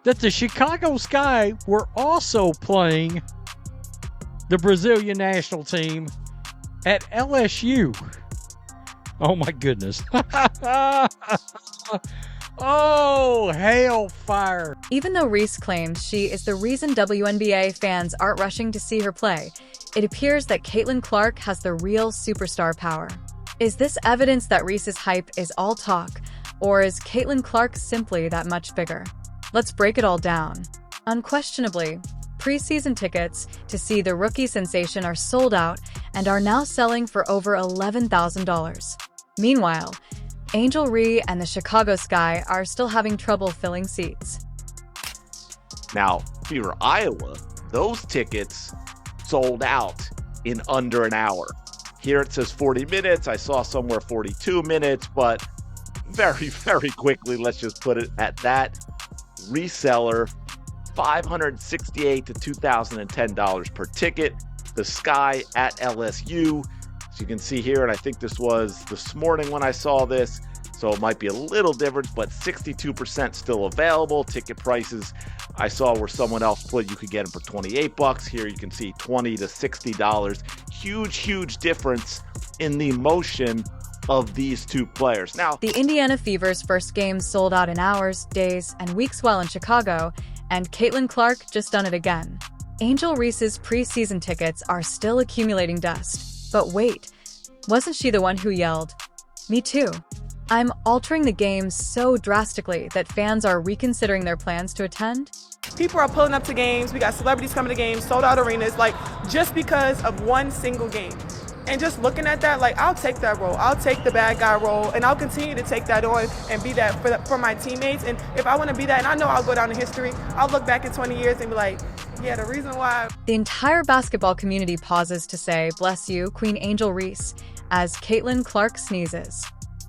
that the Chicago Sky were also playing the Brazilian national team at LSU. Oh my goodness. Oh, hellfire. Even though Reese claims she is the reason WNBA fans aren't rushing to see her play, it appears that Caitlin Clark has the real superstar power. Is this evidence that Reese's hype is all talk, or is Caitlin Clark simply that much bigger? Let's break it all down. Unquestionably, preseason tickets to see the rookie sensation are sold out and are now selling for over $11,000. Meanwhile, Angel Reese and the Chicago Sky are still having trouble filling seats. Now, if you're Iowa, those tickets sold out in under an hour. Here it says 40 minutes. I saw somewhere 42 minutes, but very, very quickly, let's just put it at that. Reseller, $568 to $2,010 per ticket. The Sky at LSU. As you can see here, and I think this was this morning when I saw this, so it might be a little different, but 62% still available. Ticket prices I saw where someone else put you could get them for $28. Here you can see $20 to $60. Huge difference in the motion of these two players. Now, the Indiana Fever's first game sold out in hours, days, and weeks while in Chicago, and Caitlin Clark just done it again. Angel Reese's preseason tickets are still accumulating dust. But wait, wasn't she the one who yelled, "Me too"? I'm altering the game so drastically that fans are reconsidering their plans to attend? People are pulling up to games. We got celebrities coming to games, sold out arenas, just because of one single game. And just looking at that, I'll take that role. I'll take the bad guy role, and I'll continue to take that on and be that for my teammates. And if I want to be that, and I know I'll go down in history, I'll look back in 20 years and be like, yeah, the reason why. The entire basketball community pauses to say, "Bless you, Queen Angel Reese," as Caitlin Clark sneezes.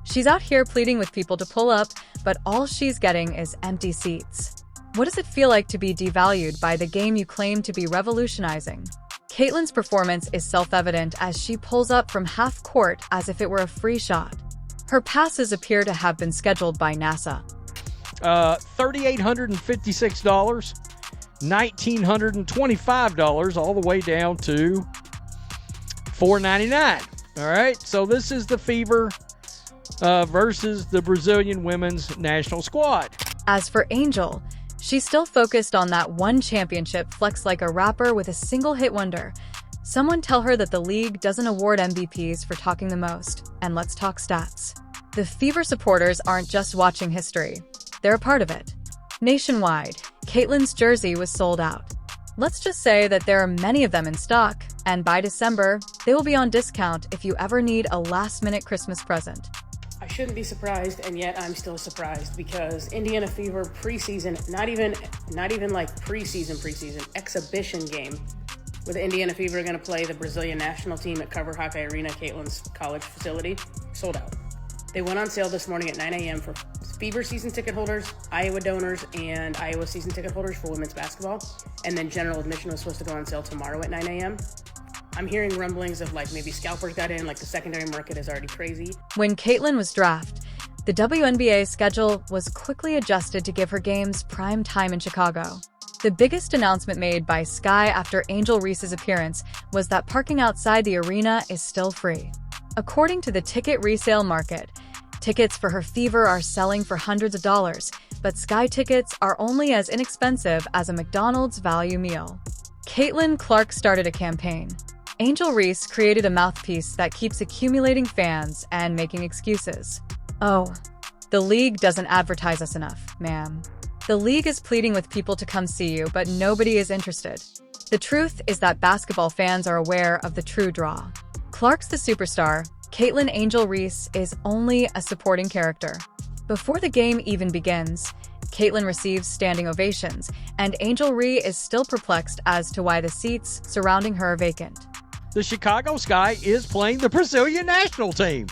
She's out here pleading with people to pull up, but all she's getting is empty seats. What does it feel like to be devalued by the game you claim to be revolutionizing? Caitlin's performance is self-evident as she pulls up from half court as if it were a free shot. Her passes appear to have been scheduled by NASA. $3,856, $1,925, all the way down to $499. All right, so this is the Fever versus the Brazilian women's national squad. As for Angel, she's still focused on that one championship flex like a rapper with a single hit wonder. Someone tell her that the league doesn't award MVPs for talking the most, and let's talk stats. The Fever supporters aren't just watching history, they're a part of it. Nationwide, Caitlin's jersey was sold out. Let's just say that there are many of them in stock, and by December, they will be on discount if you ever need a last-minute Christmas present. I shouldn't be surprised, and yet I'm still surprised because Indiana Fever preseason, not even like preseason, exhibition game with the Indiana Fever are going to play the Brazilian national team at Cover Hockey Arena, Caitlin's college facility, sold out. They went on sale this morning at 9 a.m. for Fever season ticket holders, Iowa donors, and Iowa season ticket holders for women's basketball. And then general admission was supposed to go on sale tomorrow at 9 a.m. I'm hearing rumblings of maybe scalpers got in, the secondary market is already crazy. When Caitlin was drafted, the WNBA schedule was quickly adjusted to give her games prime time in Chicago. The biggest announcement made by Sky after Angel Reese's appearance was that parking outside the arena is still free. According to the ticket resale market, tickets for her Fever are selling for hundreds of dollars, but Sky tickets are only as inexpensive as a McDonald's value meal. Caitlin Clark started a campaign. Angel Reese created a mouthpiece that keeps accumulating fans and making excuses. Oh, the league doesn't advertise us enough, ma'am. The league is pleading with people to come see you, but nobody is interested. The truth is that basketball fans are aware of the true draw. Clark's the superstar. Caitlin Angel Reese is only a supporting character. Before the game even begins, Caitlin receives standing ovations, and Angel Reese is still perplexed as to why the seats surrounding her are vacant. The Chicago Sky is playing the Brazilian national team.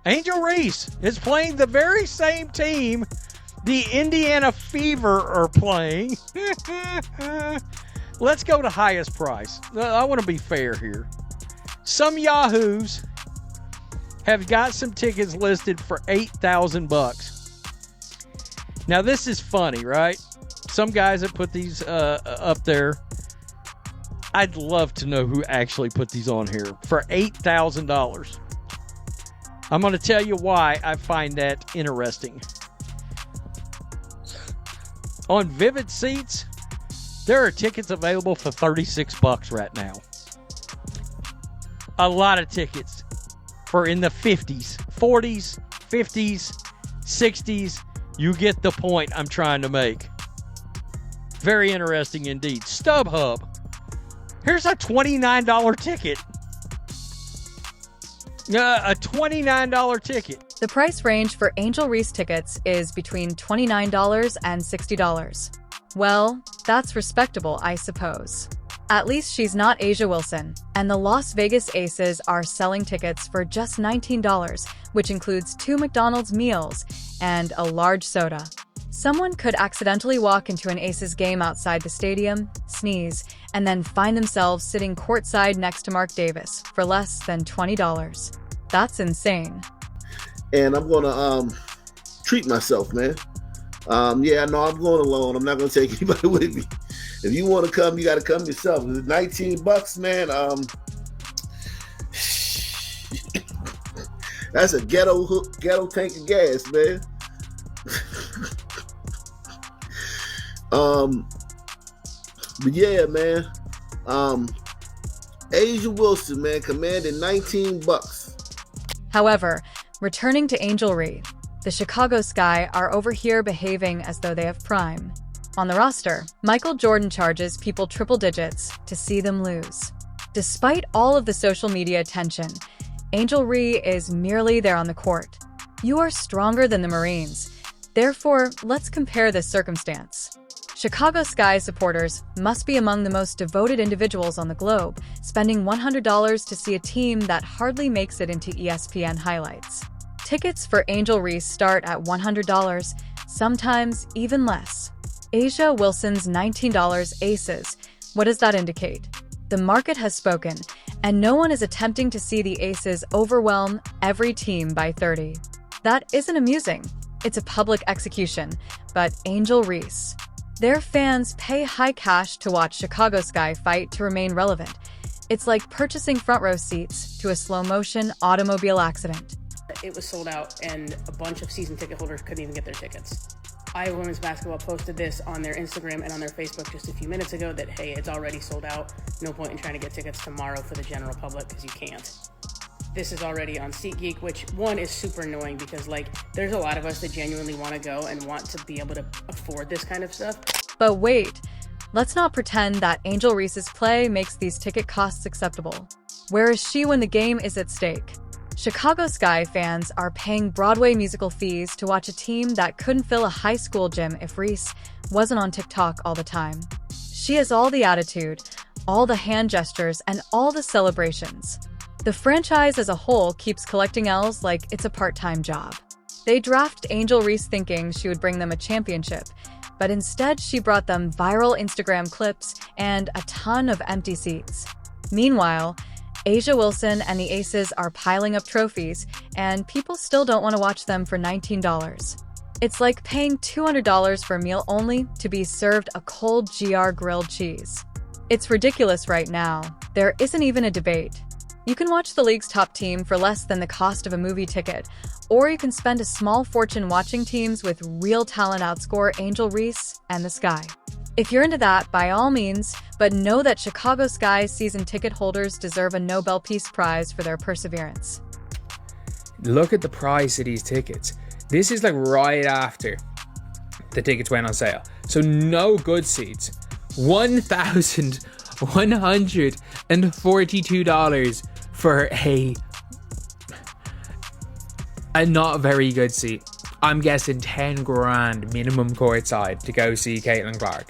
Angel Reese is playing the very same team the Indiana Fever are playing. Let's go to highest price. I want to be fair here. Some yahoos have got some tickets listed for $8,000. Now this is funny, right? some guys that put these up there. I'd love to know who actually put these on here for $8,000. I'm going to tell you why I find that interesting. On Vivid Seats, there are tickets available for $36 right now. A lot of tickets for in the 50s, 40s, 50s, 60s. You get the point I'm trying to make. Very interesting indeed. StubHub. Here's a $29 ticket. A $29 ticket. The price range for Angel Reese tickets is between $29 and $60. Well, that's respectable, I suppose. At least she's not A'ja Wilson, and the Las Vegas Aces are selling tickets for just $19, which includes 2 McDonald's meals and a large soda. Someone could accidentally walk into an Aces game outside the stadium, sneeze, and then find themselves sitting courtside next to Mark Davis for less than $20. That's insane. And I'm gonna treat myself, man. Yeah, no, I'm going alone. I'm not gonna take anybody with me. If you want to come, you got to come yourself. It's $19, man. That's a ghetto tank of gas, man. But yeah, man. A'ja Wilson, man, commanding $19. However, returning to Angel Reese, the Chicago Sky are over here behaving as though they have prime. On the roster, Michael Jordan charges people triple digits to see them lose. Despite all of the social media attention, Angel Reese is merely there on the court. You are stronger than the Marines. Therefore, let's compare this circumstance. Chicago Sky supporters must be among the most devoted individuals on the globe, spending $100 to see a team that hardly makes it into ESPN highlights. Tickets for Angel Reese start at $100, sometimes even less. A'ja Wilson's $19 Aces. What does that indicate? The market has spoken, and no one is attempting to see the Aces overwhelm every team by 30. That isn't amusing. It's a public execution, but Angel Reese. Their fans pay high cash to watch Chicago Sky fight to remain relevant. It's like purchasing front row seats to a slow-motion automobile accident. It was sold out, and a bunch of season ticket holders couldn't even get their tickets. Iowa Women's Basketball posted this on their Instagram and on their Facebook just a few minutes ago that, hey, it's already sold out. No point in trying to get tickets tomorrow for the general public because you can't. This is already on SeatGeek, which, one, is super annoying because, there's a lot of us that genuinely want to go and want to be able to afford this kind of stuff. But wait, let's not pretend that Angel Reese's play makes these ticket costs acceptable. Where is she when the game is at stake? Chicago Sky fans are paying Broadway musical fees to watch a team that couldn't fill a high school gym if Reese wasn't on TikTok all the time. She has all the attitude, all the hand gestures, and all the celebrations. The franchise as a whole keeps collecting L's like it's a part-time job. They draft Angel Reese thinking she would bring them a championship, but instead she brought them viral Instagram clips and a ton of empty seats. Meanwhile, A'ja Wilson and the Aces are piling up trophies, and people still don't want to watch them for $19. It's like paying $200 for a meal only to be served a cold GR grilled cheese. It's ridiculous right now. There isn't even a debate. You can watch the league's top team for less than the cost of a movie ticket, or you can spend a small fortune watching teams with real talent outscore Angel Reese and the Sky. If you're into that, by all means, but know that Chicago Sky's season ticket holders deserve a Nobel Peace Prize for their perseverance. Look at the price of these tickets. This is right after the tickets went on sale. So no good seats. $1,142 for a not very good seat. I'm guessing 10 grand minimum courtside to go see Caitlin Clark.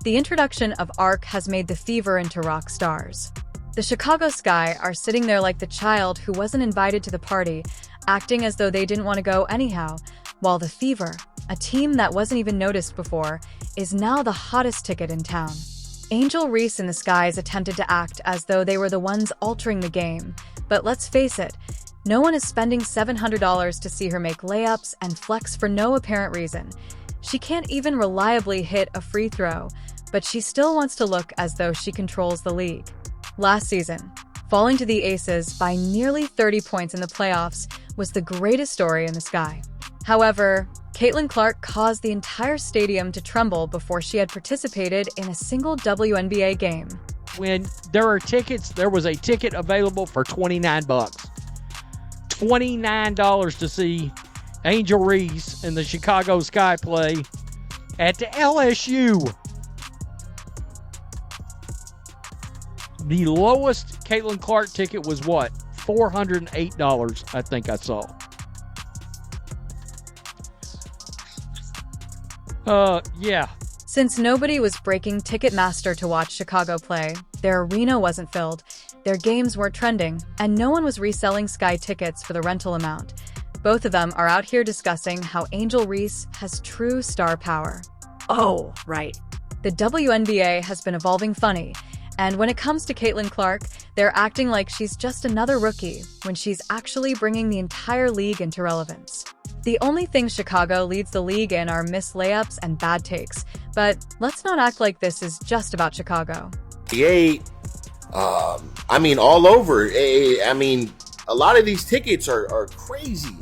The introduction of ARC has made the Fever into rock stars. The Chicago Sky are sitting there like the child who wasn't invited to the party, acting as though they didn't want to go anyhow, while the Fever, a team that wasn't even noticed before, is now the hottest ticket in town. Angel Reese and the Skies attempted to act as though they were the ones altering the game, but let's face it, no one is spending $700 to see her make layups and flex for no apparent reason. She can't even reliably hit a free throw, but she still wants to look as though she controls the league. Last season, falling to the Aces by nearly 30 points in the playoffs was the greatest story in the sky. However, Caitlin Clark caused the entire stadium to tremble before she had participated in a single WNBA game. When there are tickets, there was a ticket available for $29. $29 to see Angel Reese and the Chicago Sky play at the LSU. The lowest Caitlin Clark ticket was what? $408, I think I saw. Yeah. Since nobody was breaking Ticketmaster to watch Chicago play, their arena wasn't filled, their games weren't trending, and no one was reselling Sky tickets for the rental amount. Both of them are out here discussing how Angel Reese has true star power. Oh, right. The WNBA has been evolving funny, and when it comes to Caitlin Clark, they're acting like she's just another rookie when she's actually bringing the entire league into relevance. The only thing Chicago leads the league in are missed layups and bad takes, but let's not act like this is just about Chicago. All over. A lot of these tickets are crazy.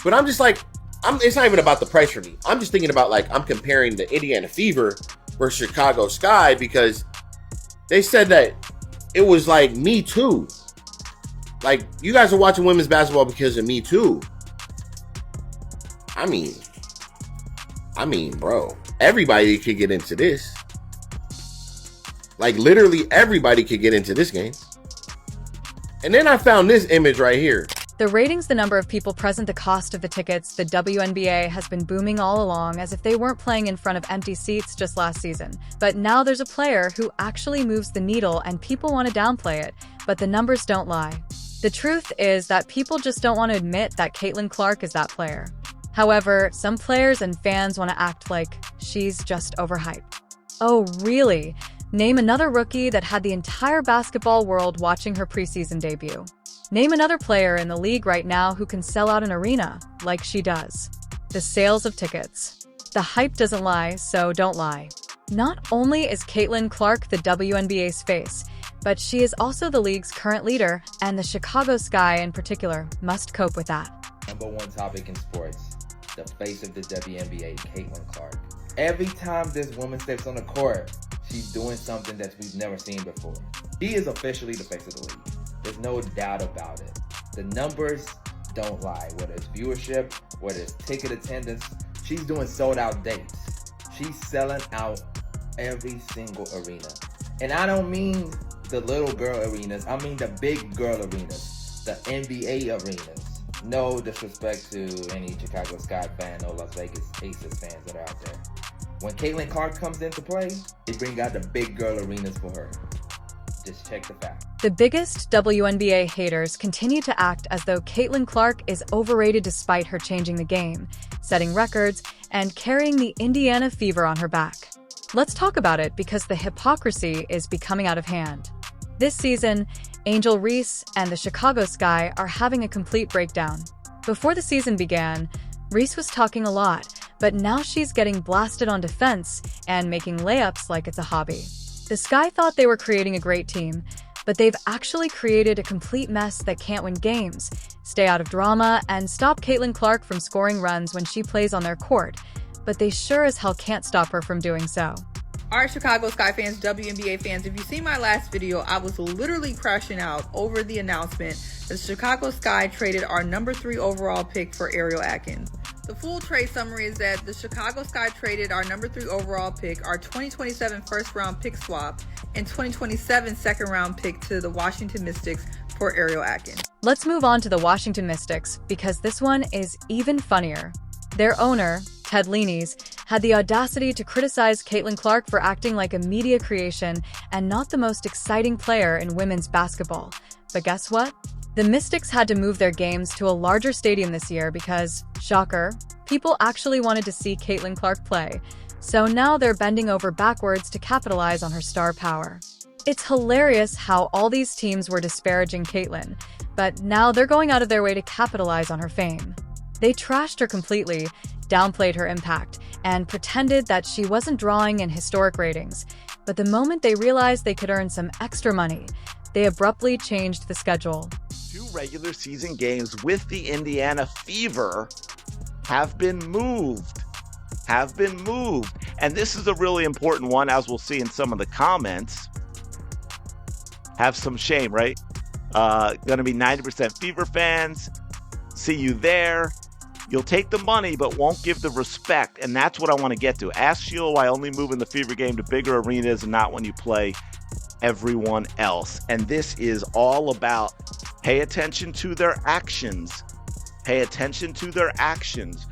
But I'm just like, it's not even about the price for me. I'm just thinking about, like, I'm comparing the Indiana Fever versus Chicago Sky because they said that it was like Me Too. Like, you guys are watching women's basketball because of Me Too. I mean, bro, everybody could get into this. Like, literally everybody could get into this game. And then I found this image right here. The ratings, the number of people present, the cost of the tickets, the WNBA has been booming all along as if they weren't playing in front of empty seats just last season. But now there's a player who actually moves the needle and people want to downplay it, but the numbers don't lie. The truth is that people just don't want to admit that Caitlin Clark is that player. However, some players and fans want to act like she's just overhyped. Oh, really? Name another rookie that had the entire basketball world watching her preseason debut. Name another player in the league right now who can sell out an arena like she does. The sales of tickets. The hype doesn't lie, so don't lie. Not only is Caitlin Clark the WNBA's face, but she is also the league's current leader, and the Chicago Sky in particular must cope with that. Number one topic in sports, the face of the WNBA, Caitlin Clark. Every time this woman steps on the court, she's doing something that we've never seen before. She is officially the face of the league. There's no doubt about it. The numbers don't lie. Whether it's viewership, whether it's ticket attendance, she's doing sold out dates. She's selling out every single arena. And I don't mean the little girl arenas. I mean the big girl arenas, the NBA arenas. No disrespect to any Chicago Sky fan or Las Vegas Aces fans that are out there. When Caitlin Clark comes into play, they bring out the big girl arenas for her. Just check the fact. The biggest WNBA haters continue to act as though Caitlin Clark is overrated despite her changing the game, setting records, and carrying the Indiana Fever on her back. Let's talk about it because the hypocrisy is becoming out of hand. This season, Angel Reese and the Chicago Sky are having a complete breakdown. Before the season began, Reese was talking a lot, but now she's getting blasted on defense and making layups like it's a hobby. The Sky thought they were creating a great team, but they've actually created a complete mess that can't win games, stay out of drama, and stop Caitlin Clark from scoring runs when she plays on their court, but they sure as hell can't stop her from doing so. Alright, Chicago Sky fans, WNBA fans, if you see my last video, I was literally crashing out over the announcement that the Chicago Sky traded our number 3 overall pick for Ariel Atkins. The full trade summary is that the Chicago Sky traded our number 3 overall pick, our 2027 first round pick swap, and 2027 second round pick to the Washington Mystics for Ariel Atkins. Let's move on to the Washington Mystics because this one is even funnier. Their owner, Ted Leanys, had the audacity to criticize Caitlin Clark for acting like a media creation and not the most exciting player in women's basketball. But guess what? The Mystics had to move their games to a larger stadium this year because, shocker, people actually wanted to see Caitlin Clark play. So now they're bending over backwards to capitalize on her star power. It's hilarious how all these teams were disparaging Caitlin, but now they're going out of their way to capitalize on her fame. They trashed her completely, downplayed her impact, and pretended that she wasn't drawing in historic ratings. But the moment they realized they could earn some extra money, they abruptly changed the schedule. 2 regular season games with the Indiana Fever have been moved. And this is a really important one, as we'll see in some of the comments. Have some shame, right? Going to be 90% Fever fans. See you there. You'll take the money, but won't give the respect. And that's what I want to get to. Ask Sheila why only moving the Fever game to bigger arenas and not when you play everyone else. And this is all about pay attention to their actions. Pay attention to their actions.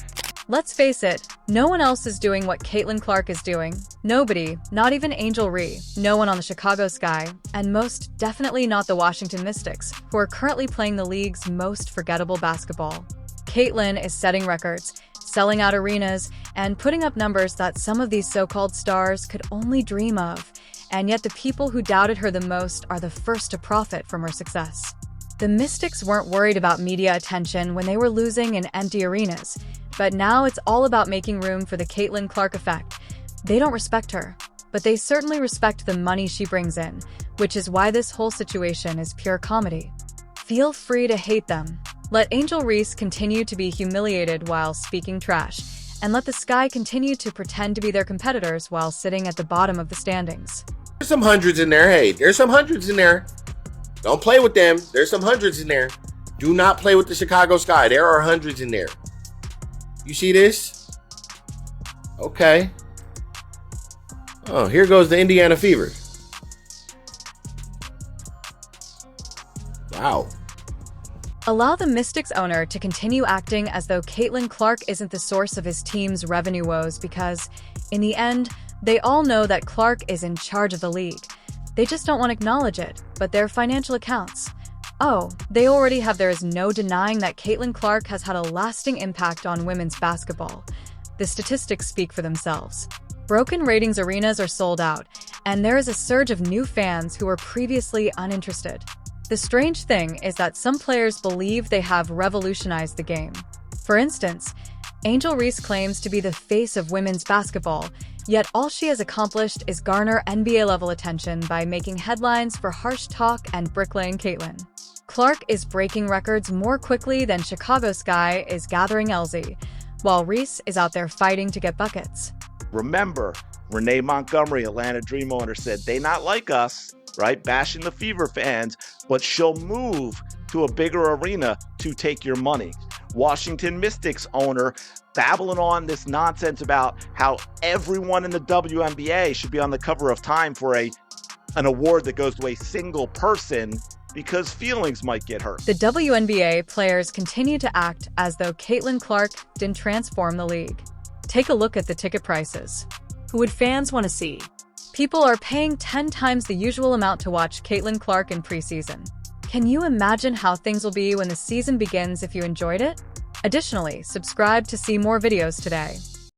Let's face it, no one else is doing what Caitlin Clark is doing. Nobody, not even Angel Reese, no one on the Chicago Sky, and most definitely not the Washington Mystics, who are currently playing the league's most forgettable basketball. Caitlin is setting records, selling out arenas, and putting up numbers that some of these so-called stars could only dream of. And yet the people who doubted her the most are the first to profit from her success. The Mystics weren't worried about media attention when they were losing in empty arenas, but now it's all about making room for the Caitlin Clark effect. They don't respect her, but they certainly respect the money she brings in, which is why this whole situation is pure comedy. Feel free to hate them. Let Angel Reese continue to be humiliated while speaking trash, and let the Sky continue to pretend to be their competitors while sitting at the bottom of the standings. There's some hundreds in there. Hey, there's some hundreds in there. Don't play with them. There's some hundreds in there. Do not play with the Chicago Sky. There are hundreds in there. You see this? Okay. Oh, here goes the Indiana Fever. Wow. Allow the Mystics owner to continue acting as though Caitlin Clark isn't the source of his team's revenue woes because, in the end, they all know that Clark is in charge of the league. They just don't want to acknowledge it, but their financial accounts. Oh, they already have. There is no denying that Caitlin Clark has had a lasting impact on women's basketball. The statistics speak for themselves. Broken ratings arenas are sold out, and there is a surge of new fans who were previously uninterested. The strange thing is that some players believe they have revolutionized the game. For instance, Angel Reese claims to be the face of women's basketball, yet all she has accomplished is garner NBA-level attention by making headlines for harsh talk and bricklaying Caitlin. Clark is breaking records more quickly than Chicago Sky is gathering LZ, while Reese is out there fighting to get buckets. Remember, Renee Montgomery, Atlanta Dream owner, said they not like us, right? Bashing the Fever fans, but she'll move to a bigger arena to take your money. Washington Mystics owner babbling on this nonsense about how everyone in the WNBA should be on the cover of Time for an award that goes to a single person because feelings might get hurt. The WNBA players continue to act as though Caitlin Clark didn't transform the league. Take a look at the ticket prices. Who would fans want to see? People are paying 10 times the usual amount to watch Caitlin Clark in preseason. Can you imagine how things will be when the season begins if you enjoyed it? Additionally, subscribe to see more videos today.